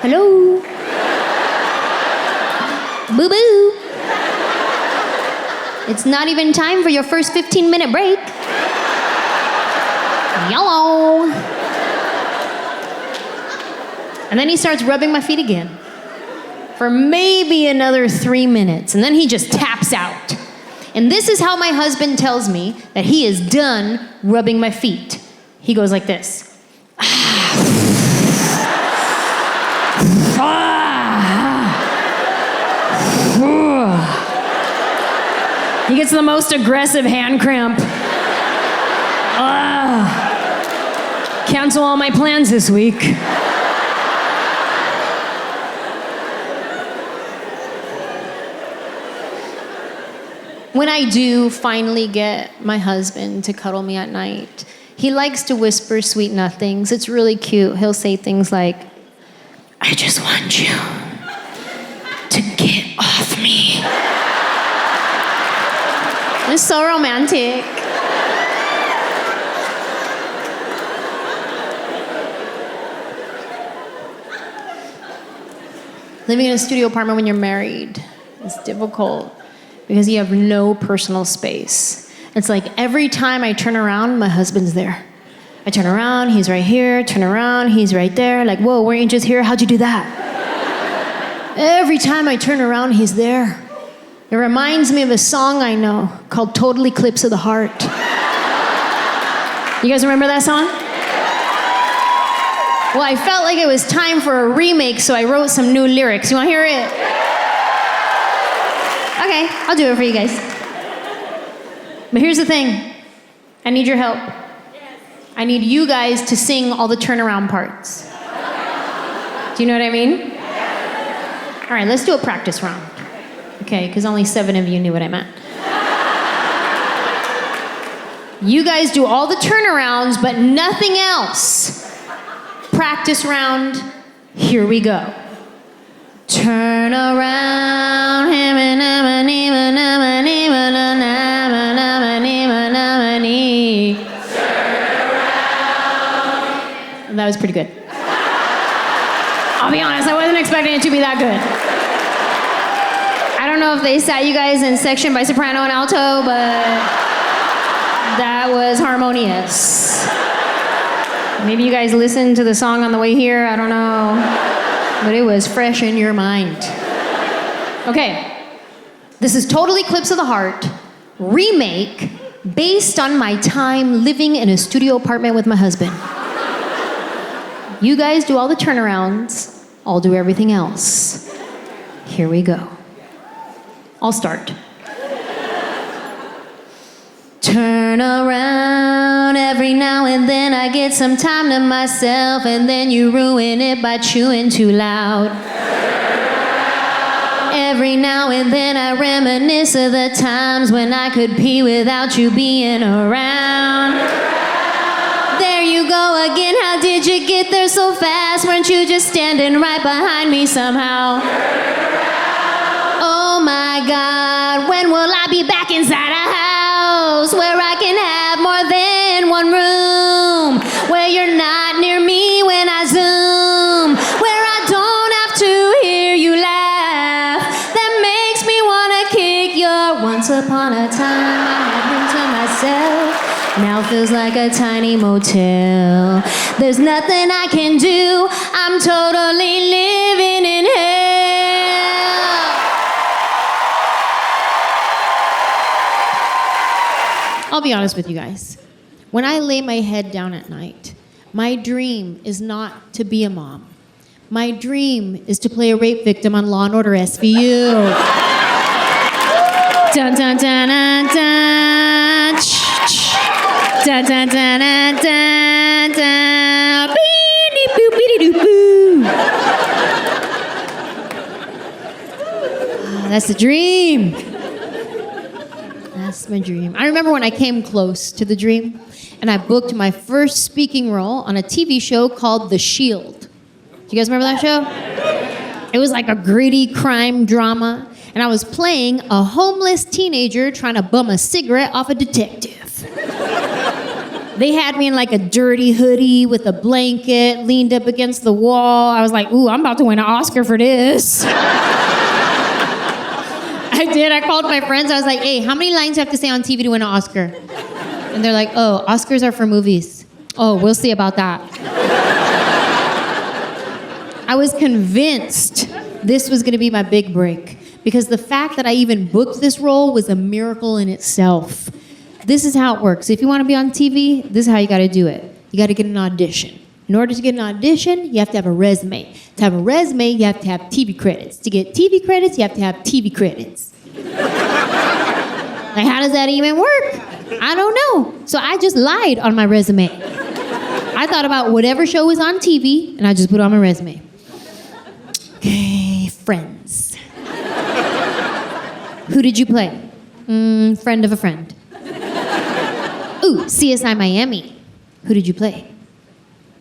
Hello? Boo-boo. It's not even time for your first 15-minute break. Yellow. And then he starts rubbing my feet again for maybe another 3 minutes, and then he just taps out. And this is how my husband tells me that he is done rubbing my feet. He goes like this. He gets the most aggressive hand cramp. Cancel all my plans this week. When I do finally get my husband to cuddle me at night, he likes to whisper sweet nothings. It's really cute. He'll say things like, I just want you to get off me. It's so romantic. Living in a studio apartment when you're married is difficult because you have no personal space. It's like every time I turn around, my husband's there. I turn around, he's right here. Turn around, he's right there. Like, whoa, weren't you just here? How'd you do that? Every time I turn around, he's there. It reminds me of a song I know called Total Eclipse of the Heart. You guys remember that song? Well, I felt like it was time for a remake, so I wrote some new lyrics. You want to hear it? Okay, I'll do it for you guys. But here's the thing. I need your help. I need you guys to sing all the turnaround parts. Do you know what I mean? All right, let's do a practice round. Okay, because only 7 of you knew what I meant. You guys do all the turnarounds, but nothing else. Practice round, here we go. Turn around, that was pretty good. I'll be honest, I wasn't expecting it to be that good. I don't know if they sat you guys in section by soprano and alto, but that was harmonious. Maybe you guys listened to the song on the way here, I don't know. But it was fresh in your mind. Okay, this is Total Eclipse of the Heart, remake, based on my time living in a studio apartment with my husband. You guys do all the turnarounds, I'll do everything else. Here we go. I'll start. Turn around, every now and then I get some time to myself, and then you ruin it by chewing too loud. Every now and then I reminisce of the times when I could pee without you being around. There you go again, how did you get there so fast? Weren't you just standing right behind me somehow? Oh my God, when will I be back inside a house where I can have more than one room, where you're not near me when I Zoom, where I don't have to hear you laugh. That makes me wanna kick your once upon a time I had room to myself. Now feels like a tiny motel. There's nothing I can do. I'm totally living in hell. I'll be honest with you guys. When I lay my head down at night, my dream is not to be a mom. My dream is to play a rape victim on Law & Order SVU. Dun dun dun dun dun. Dun dun dun dun dun dun. Beep boop beep boo. That's the dream. That's my dream. I remember when I came close to the dream, and I booked my first speaking role on a TV show called The Shield. Do you guys remember that show? It was like a gritty crime drama, and I was playing a homeless teenager trying to bum a cigarette off a detective. They had me in like a dirty hoodie with a blanket, leaned up against the wall. I was like, ooh, I'm about to win an Oscar for this. I did. I called my friends. I was like, hey, how many lines do you have to say on TV to win an Oscar? And they're like, oh, Oscars are for movies. Oh, we'll see about that. I was convinced this was going to be my big break because the fact that I even booked this role was a miracle in itself. This is how it works. If you want to be on TV, this is how you got to do it. You got to get an audition. In order to get an audition, you have to have a resume. To have a resume, you have to have TV credits. To get TV credits, you have to have TV credits. Like, how does that even work? I don't know. So I just lied on my resume. I thought about whatever show was on TV, and I just put it on my resume. Okay, Friends. Who did you play? Friend of a friend. Ooh, CSI Miami. Who did you play?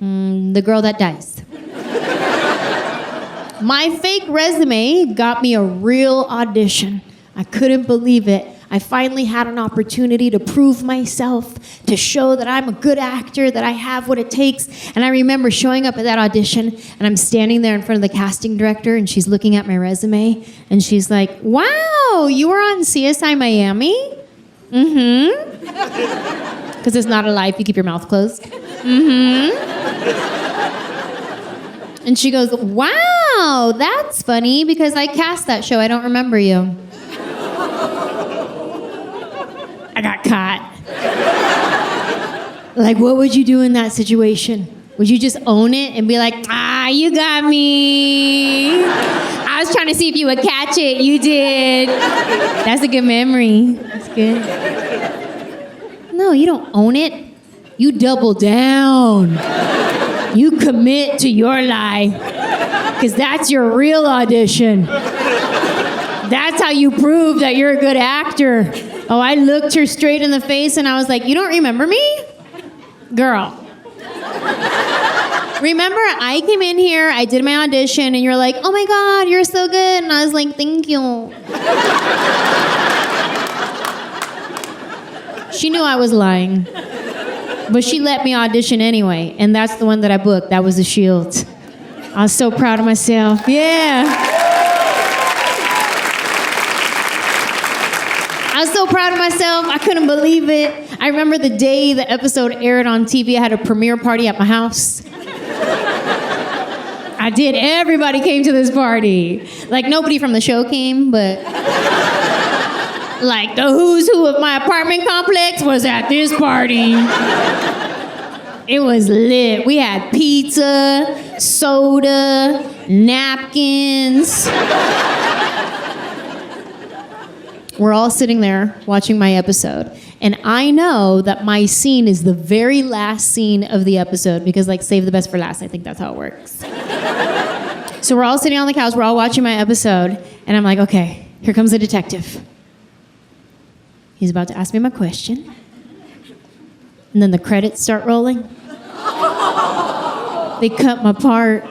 The girl that dies. My fake resume got me a real audition. I couldn't believe it. I finally had an opportunity to prove myself, to show that I'm a good actor, that I have what it takes. And I remember showing up at that audition, and I'm standing there in front of the casting director, and she's looking at my resume, and she's like, wow, you were on CSI Miami? Mm-hmm. Because it's not a lie if you keep your mouth closed. Mm-hmm. And she goes, wow, that's funny, because I cast that show. I don't remember you. I got caught. Like, what would you do in that situation? Would you just own it and be like, you got me. I was trying to see if you would catch it. You did. That's a good memory. That's good. No, you don't own it. You double down. You commit to your lie. Because that's your real audition. That's how you prove that you're a good actor. Oh, I looked her straight in the face and I was like, you don't remember me? Girl. Remember, I came in here, I did my audition, and you're like, oh my God, you're so good. And I was like, thank you. She knew I was lying. But she let me audition anyway. And that's the one that I booked. That was The Shield. I was so proud of myself. Yeah. I was so proud of myself. I couldn't believe it. I remember the day the episode aired on TV, I had a premiere party at my house. I did. Everybody came to this party. Like, nobody from the show came, but like the who's who of my apartment complex was at this party. It was lit. We had pizza, soda, napkins. We're all sitting there watching my episode. And I know that my scene is the very last scene of the episode because, like, save the best for last. I think that's how it works. So we're all sitting on the couch. We're all watching my episode. And I'm like, okay, here comes the detective. He's about to ask me my question. And then the credits start rolling. They cut my part.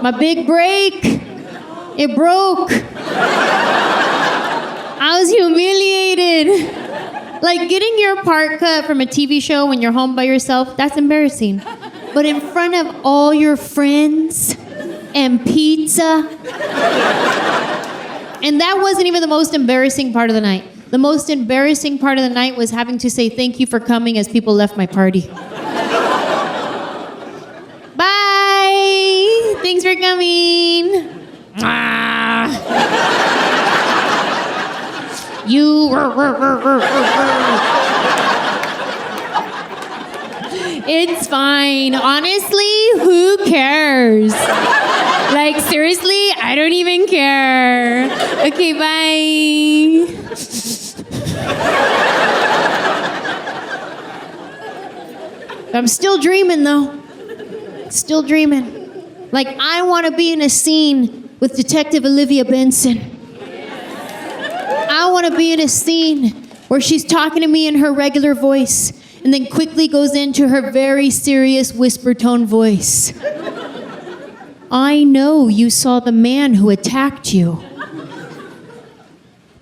My big break. It broke. was humiliated. Like getting your part cut from a TV show when you're home by yourself, that's embarrassing. But in front of all your friends and pizza. And that wasn't even the most embarrassing part of the night. The most embarrassing part of the night was having to say thank you for coming as people left my party. Bye! Thanks for coming. You. It's fine. Honestly, who cares? Like, seriously, I don't even care. Okay, bye. I'm still dreaming, though. Still dreaming. Like, I want to be in a scene with Detective Olivia Benson. I want to be in a scene where she's talking to me in her regular voice and then quickly goes into her very serious whisper tone voice. I know you saw the man who attacked you.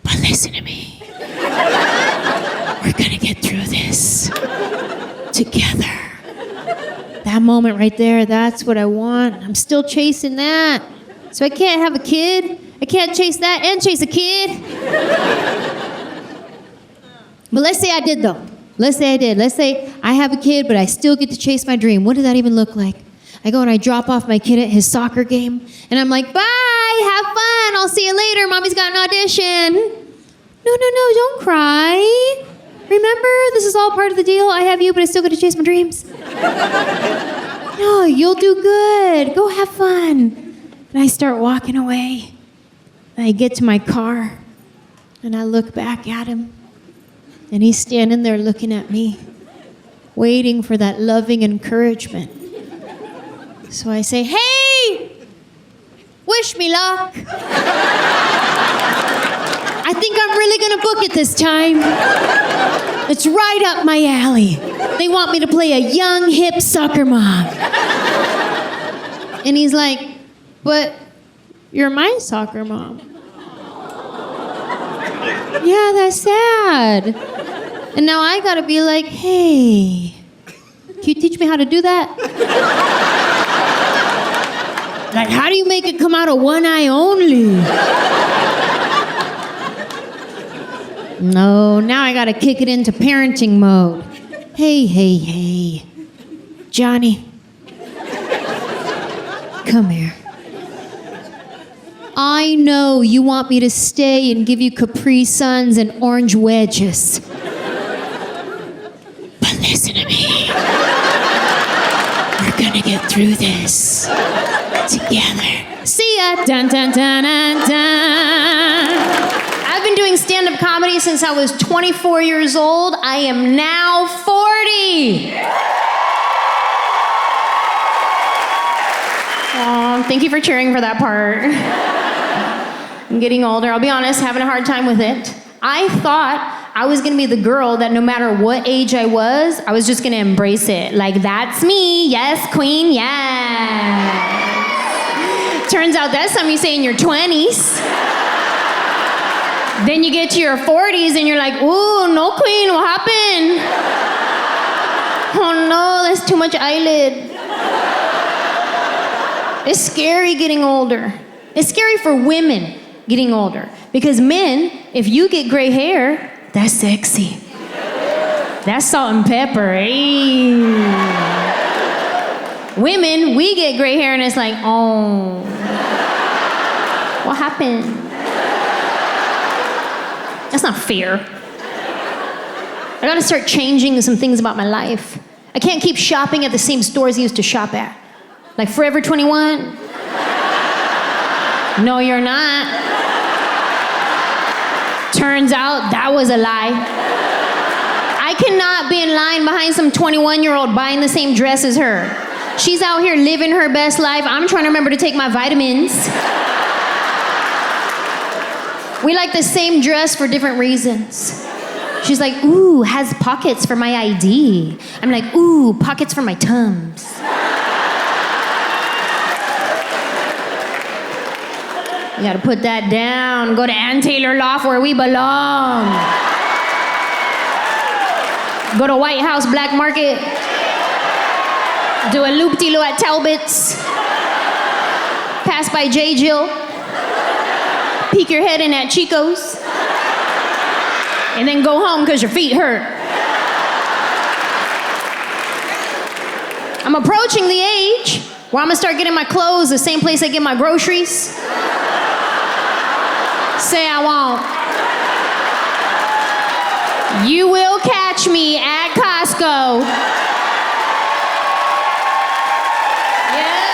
But listen to me. We're gonna get through this together. That moment right there, that's what I want. I'm still chasing that. So I can't have a kid. I can't chase that and chase a kid. But let's say I did, though. Let's say I did. Let's say I have a kid, but I still get to chase my dream. What does that even look like? I go and I drop off my kid at his soccer game, and I'm like, bye, have fun, I'll see you later, Mommy's got an audition. No, don't cry. Remember, this is all part of the deal. I have you, but I still get to chase my dreams. No, you'll do good. Go have fun. And I start walking away. And I get to my car, and I look back at him, and he's standing there looking at me, waiting for that loving encouragement. So I say, hey, wish me luck. I think I'm really gonna book it this time. It's right up my alley. They want me to play a young, hip soccer mom. And he's like, but you're my soccer mom. Yeah, that's sad. And now I gotta be like, hey, can you teach me how to do that? Like, how do you make it come out of one eye only? No, now I gotta kick it into parenting mode. Hey, Johnny. Come here. I know you want me to stay and give you Capri Suns and orange wedges. But listen to me. We're gonna get through this together. See ya. Dun, dun, dun, dun, dun. I've been doing stand-up comedy since I was 24 years old. I am now 40. Aw, thank you for cheering for that part. I'm getting older. I'll be honest, having a hard time with it. I thought I was gonna be the girl that no matter what age I was just gonna embrace it. Like, that's me, yes, queen, yes. Turns out that's something you say in your 20s. Then you get to your 40s and you're like, ooh, no queen, what happened? Oh no, that's too much eyelid. It's scary getting older. It's scary for women getting older. Because men, if you get gray hair, that's sexy. That's salt and pepper, eh? Women, we get gray hair and it's like, oh, what happened? That's not fair. I gotta start changing some things about my life. I can't keep shopping at the same stores I used to shop at. Like Forever 21? No, you're not. Turns out that was a lie. I cannot be in line behind some 21-year-old buying the same dress as her. She's out here living her best life. I'm trying to remember to take my vitamins. We like the same dress for different reasons. She's like, ooh, has pockets for my ID. I'm like, ooh, pockets for my Tums. You gotta put that down. Go to Ann Taylor Loft where we belong. Go to White House Black Market. Do a loop-de-loo at Talbot's. Pass by J. Jill. Peek your head in at Chico's. And then go home because your feet hurt. I'm approaching the age where I'm gonna start getting my clothes the same place I get my groceries. Say I won't. You will catch me at Costco. Yeah.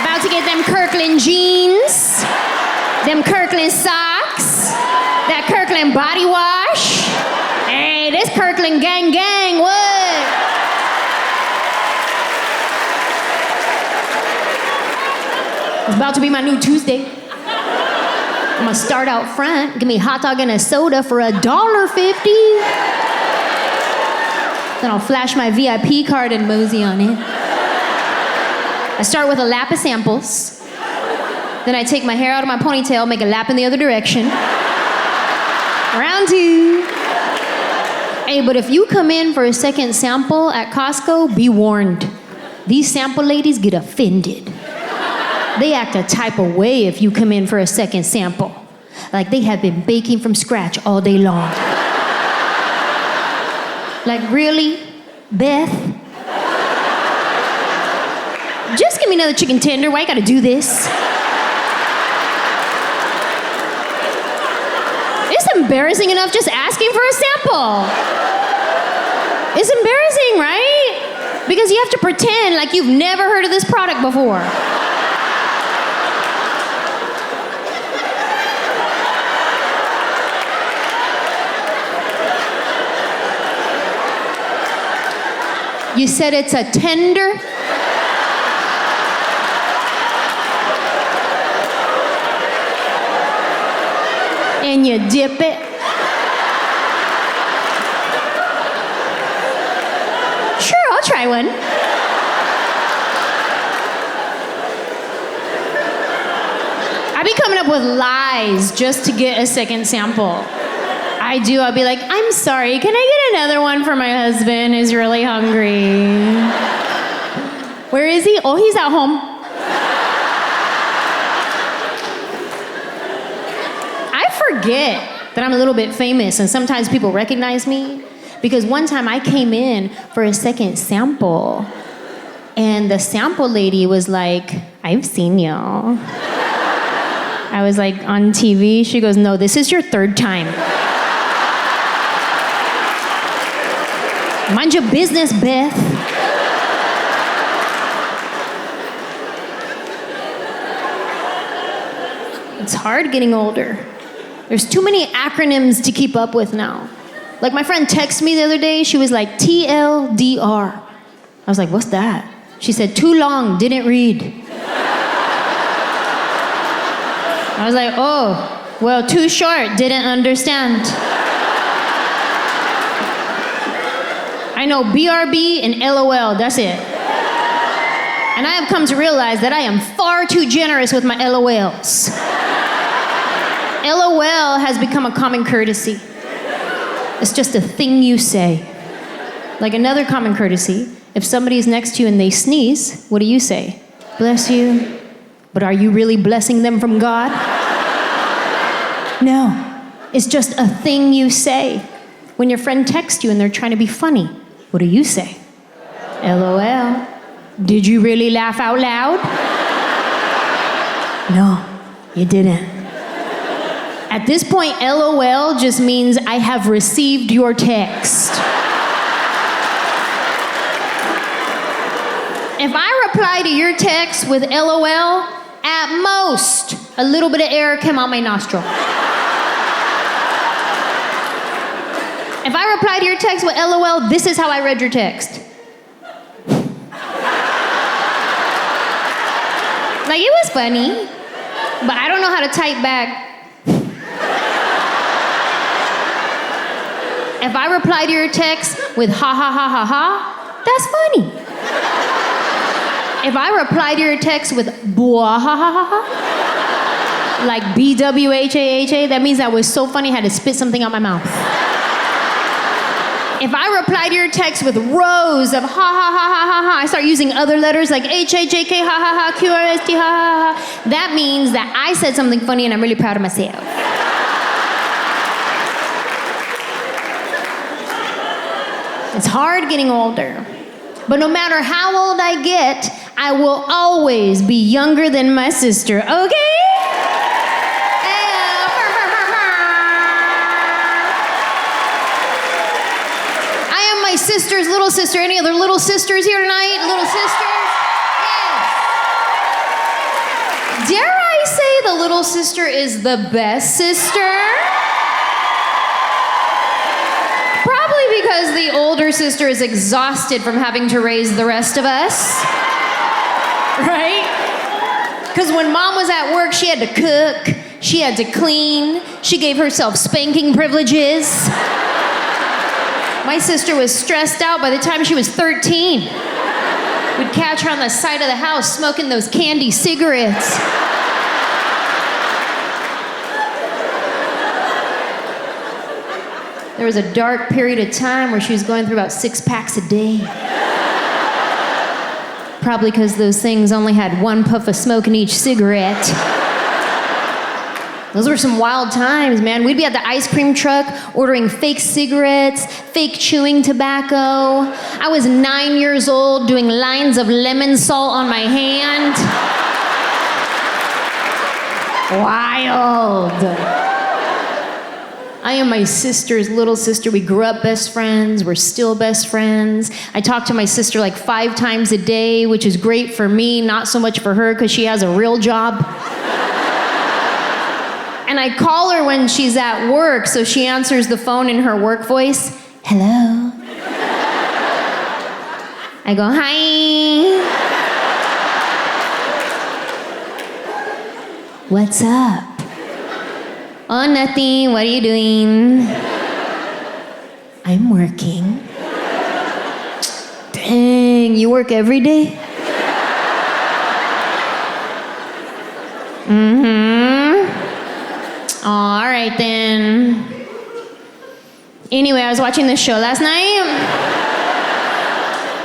About to get them Kirkland jeans, them Kirkland socks, that Kirkland body wash. Hey, this Kirkland gang gang, what? It's about to be my new Tuesday. I'm gonna start out front. Give me a hot dog and a soda for $1.50. Then I'll flash my VIP card and mosey on it. I start with a lap of samples. Then I take my hair out of my ponytail, make a lap in the other direction. Round 2. Hey, but if you come in for a second sample at Costco, be warned. These sample ladies get offended. They act a type of way if you come in for a second sample. Like they have been baking from scratch all day long. Like, really? Beth? Just give me another chicken tender. Why you gotta do this? It's embarrassing enough just asking for a sample. It's embarrassing, right? Because you have to pretend like you've never heard of this product before. You said it's a tender? And you dip it? Sure, I'll try one. I be coming up with lies just to get a second sample. I do. I'll be like, I'm sorry, can I get another one for my husband who's really hungry? Where is he? Oh, he's at home. I forget that I'm a little bit famous and sometimes people recognize me because one time I came in for a second sample and the sample lady was like, I've seen y'all. I was like, on TV? She goes, no, this is your third time. Mind your business, Beth. It's hard getting older. There's too many acronyms to keep up with now. Like my friend texted me the other day, she was like, TLDR. I was like, what's that? She said, too long, didn't read. I was like, oh, well, too short, didn't understand. I know BRB and LOL, that's it. And I have come to realize that I am far too generous with my LOLs. LOL has become a common courtesy. It's just a thing you say. Like another common courtesy, if somebody's next to you and they sneeze, what do you say? Bless you. But are you really blessing them from God? No, it's just a thing you say. When your friend texts you and they're trying to be funny, what do you say? LOL. Did you really laugh out loud? No, you didn't. At this point, LOL just means I have received your text. If I reply to your text with LOL, at most, a little bit of air came out my nostril. If I reply to your text with LOL, this is how I read your text. Like, it was funny, but I don't know how to type back. If I reply to your text with ha ha ha ha ha, that's funny. If I reply to your text with bwahahaha, like BWHAHA, that means that was so funny I had to spit something out my mouth. If I reply to your text with rows of ha ha ha ha ha ha, I start using other letters like HHJK ha ha ha, QRST ha ha ha, that means that I said something funny and I'm really proud of myself. It's hard getting older. But no matter how old I get, I will always be younger than my sister, okay? I am my sister's little sister. Any other little sisters here tonight? Little sisters? Yes. Dare I say the little sister is the best sister? Probably because the older sister is exhausted from having to raise the rest of us. Right? Because when mom was at work, she had to cook, she had to clean, she gave herself spanking privileges. My sister was stressed out by the time she was 13. We'd catch her on the side of the house smoking those candy cigarettes. There was a dark period of time where she was going through about 6 packs a day. Probably because those things only had 1 puff of smoke in each cigarette. Those were some wild times, man. We'd be at the ice cream truck ordering fake cigarettes, fake chewing tobacco. I was 9 years old doing lines of lemon salt on my hand. Wild. I am my sister's little sister. We grew up best friends. We're still best friends. I talk to my sister like 5 times a day, which is great for me, not so much for her because she has a real job. And I call her when she's at work, so she answers the phone in her work voice. Hello. I go, hi. What's up? Oh, nothing. What are you doing? I'm working. Dang, you work every day? All right, then. Anyway, I was watching this show last night.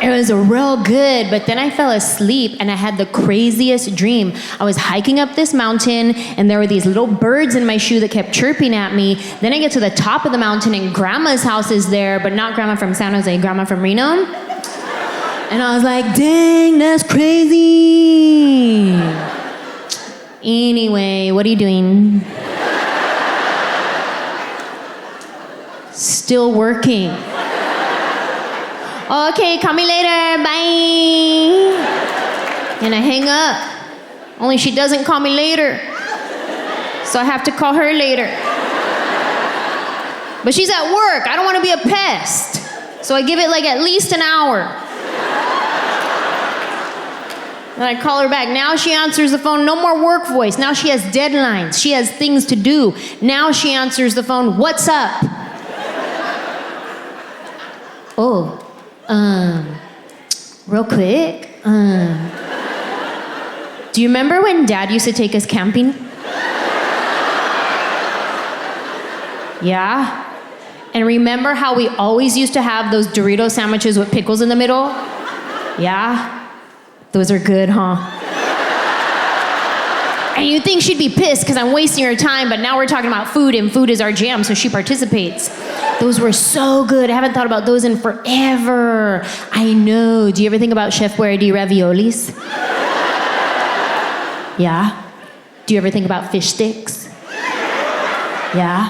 It was real good, but then I fell asleep and I had the craziest dream. I was hiking up this mountain and there were these little birds in my shoe that kept chirping at me. Then I get to the top of the mountain and grandma's house is there, but not grandma from San Jose, grandma from Reno. And I was like, dang, that's crazy. Anyway, what are you doing? Still working. Okay, call me later, bye. And I hang up. Only she doesn't call me later. So I have to call her later. But she's at work. I don't want to be a pest. So I give it like at least an hour. Then I call her back. Now she answers the phone. No more work voice. Now she has deadlines. She has things to do. Now she answers the phone. What's up? Oh. Real quick, do you remember when Dad used to take us camping? Yeah? And remember how we always used to have those Dorito sandwiches with pickles in the middle? Yeah? Those are good, huh? And you'd think she'd be pissed because I'm wasting her time, but now we're talking about food, and food is our jam, so she participates. Those were so good. I haven't thought about those in forever. I know. Do you ever think about Chef Boyardee raviolis? Yeah? Do you ever think about fish sticks? Yeah?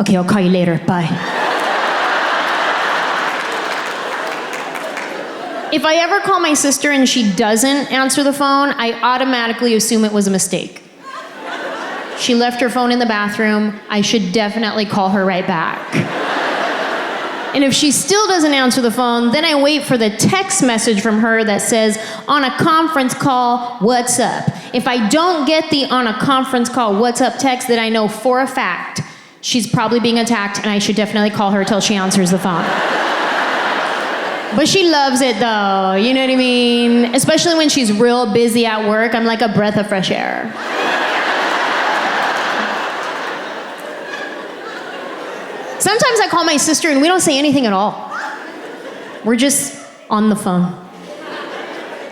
Okay, I'll call you later. Bye. If I ever call my sister and she doesn't answer the phone, I automatically assume it was a mistake. She left her phone in the bathroom. I should definitely call her right back. And if she still doesn't answer the phone, then I wait for the text message from her that says, on a conference call, what's up? If I don't get the on a conference call, what's up text, then I know for a fact she's probably being attacked and I should definitely call her till she answers the phone. But she loves it though, you know what I mean? Especially when she's real busy at work, I'm like a breath of fresh air. Sometimes I call my sister and we don't say anything at all. We're just on the phone.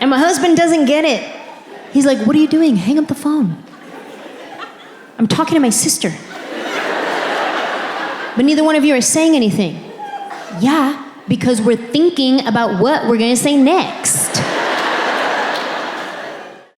And my husband doesn't get it. He's like, what are you doing? Hang up the phone. I'm talking to my sister. But neither one of you are saying anything. Yeah, because we're thinking about what we're gonna say next.